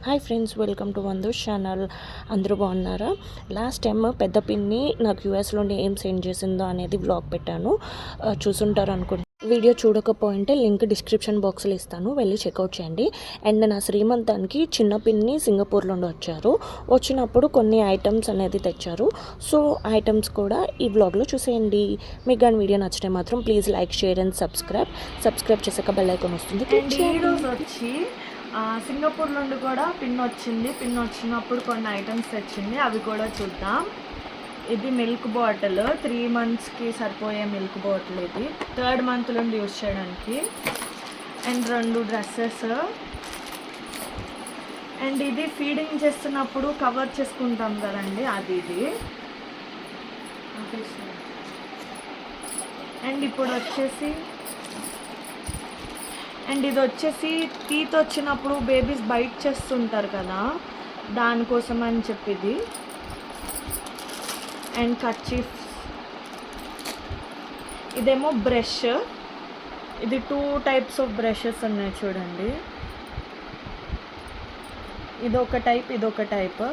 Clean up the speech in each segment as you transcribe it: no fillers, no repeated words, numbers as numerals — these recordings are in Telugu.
హాయ్ ఫ్రెండ్స్, వెల్కమ్ టు వందూస్ ఛానల్. అందరూ బాగున్నారా? లాస్ట్ టైం పెద్ద పిన్ని నాకు యూఎస్లోని ఏం సెండ్ చేసిందో అనేది వ్లాగ్ పెట్టాను, చూసుంటారు అనుకుంటున్నాను. వీడియో చూడకపోయింటే లింక్ డిస్క్రిప్షన్ బాక్స్లో ఇస్తాను, వెళ్ళి చెక్అవుట్ చేయండి. అండ్ నా శ్రీమంతానికి చిన్న పిన్ని సింగపూర్ నుండి వచ్చారు. వచ్చినప్పుడు కొన్ని ఐటమ్స్ అనేది తెచ్చారు. సో ఐటమ్స్ కూడా ఈ వ్లాగ్లో చూసేయండి. మీకు కానీ వీడియో నచ్చితే మాత్రం please like, share and subscribe చేసాక బెల్ ఐకాన్ వస్తుంది. వచ్చి సింగపూర్ నుండి కూడా పిన్ వచ్చినప్పుడు కొన్ని ఐటమ్స్ తెచ్చింది, అవి కూడా చూద్దాం. ఇది మిల్క్ బాటిల్, 3 monthsకి సరిపోయే మిల్క్ బాటిల్. ఇది 3rd month నుండి యూజ్ చేయడానికి. And 2 dresses. అండ్ ఇది ఫీడింగ్ చేస్తున్నప్పుడు కవర్ చేసుకుంటాం కదండి, అది ఇది. అండ్ ఇప్పుడు వచ్చేసి ఇది వచ్చేసి టీత్ వచ్చినప్పుడు బేబీస్ బైట్ చేస్తుంటారు కదా, దానికోసం అని చెప్పిది. And kerchiefs. ఇదేమో బ్రష్. ఇది 2 types ఆఫ్ బ్రషెస్ ఉన్నాయి చూడండి. ఇదొక టైప్,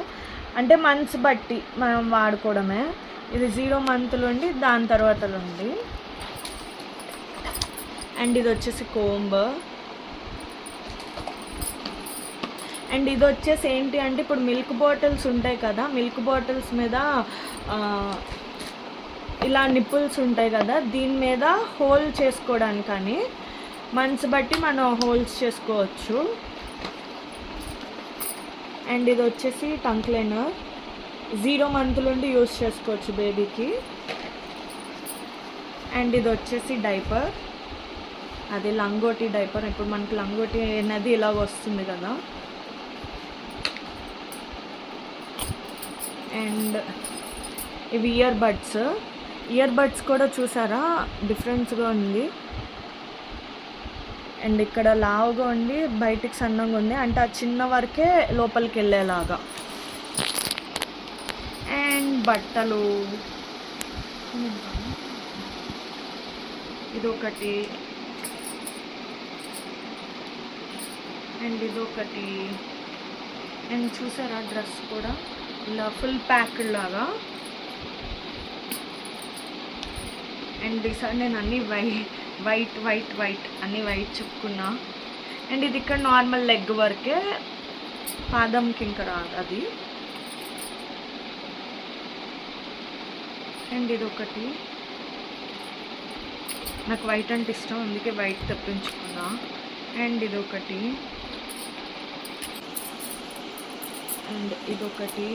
అంటే మంత్స్ బట్టి మనం వాడుకోవడమే. ఇది 0 month నుండి దాని తర్వాత నుండి. అండ్ ఇది వచ్చేసి కోంబ్. అండ్ ఇది వచ్చేసి ఏంటి అంటే, ఇప్పుడు మిల్క్ బాటిల్స్ ఉంటాయి కదా, మిల్క్ బాటిల్స్ మీద ఇలా నిప్పుల్స్ ఉంటాయి కదా, దీని మీద హోల్ చేసుకోవడానికి కానీ మంత్స్ బట్టి మనం హోల్స్ చేసుకోవచ్చు. అండ్ ఇది వచ్చేసి టంగ్ క్లీనర్. 0 month నుండి యూజ్ చేసుకోవచ్చు బేబీకి. అండ్ ఇది వచ్చేసి డైపర్, అది లంగోటి డైపర్. ఇప్పుడు మనకి లంగోటి అనేది ఇలాగ వస్తుంది కదా. అండ్ ఇవి ఇయర్ బడ్స్ కూడా చూసారా, డిఫరెన్స్గా ఉంది. అండ్ ఇక్కడ లావుగా ఉండి బయటికి సన్నంగా ఉంది, అంటే ఆ చిన్న వరకే లోపలికి వెళ్ళేలాగా. అండ్ బట్టలు, ఇదొకటి. అండ్ ఇదొకటి. అండ్ చూసారా డ్రెస్ కూడా ఇలా ఫుల్ ప్యాక్డ్ లాగా. అండ్ ఈసారి నేను అన్నీ వైట్ అన్నీ వైట్ చెప్పుకున్నా. అండ్ ఇది ఇక్కడ నార్మల్ లెగ్ వరకే, పాదంకి ఇంకా రాదు అది. అండ్ ఇదొకటి. నాకు వైట్ అంటే ఇష్టం, అందుకే వైట్ తెప్పించుకున్నా. అండ్ ఇదొకటి. అండ్ ఇదొకటి.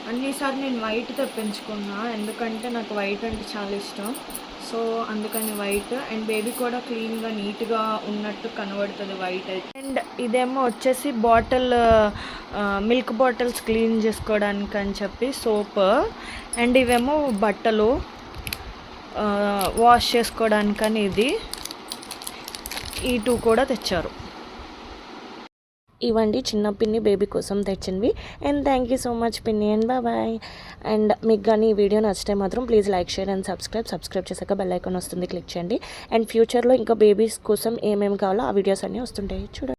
అన్నిసార్లు నేను వైట్ తెప్పించుకున్నా, ఎందుకంటే నాకు వైట్ అంటే చాలా ఇష్టం. సో అందుకని వైట్. అండ్ బేబీ కూడా క్లీన్గా నీట్గా ఉన్నట్టు కనబడుతుంది వైట్ అయితే. అండ్ ఇదేమో వచ్చేసి బాటిల్, మిల్క్ బాటిల్స్ క్లీన్ చేసుకోవడానికి అని చెప్పి సోప్. అండ్ ఇవేమో బట్టలు వాష్ చేసుకోవడానికని ఇది. ఈ 2 కూడా తెచ్చారు. ఇవ్వండి చిన్న పిన్ని బేబీ కోసం తెచ్చినవి. And thank you so much పిన్ని, అండ్ బాయ్. అండ్ మీకు కానీ ఈ వీడియో నచ్చితే మాత్రం please like, share and subscribe చేశాక బెల్ ఐకాన్ వస్తుంది, క్లిక్ చేయండి. అండ్ ఫ్యూచర్లో ఇంకా బేబీస్ కోసం ఏమేమి కావాలో ఆ వీడియోస్ అన్నీ వస్తుంటాయి, చూడండి.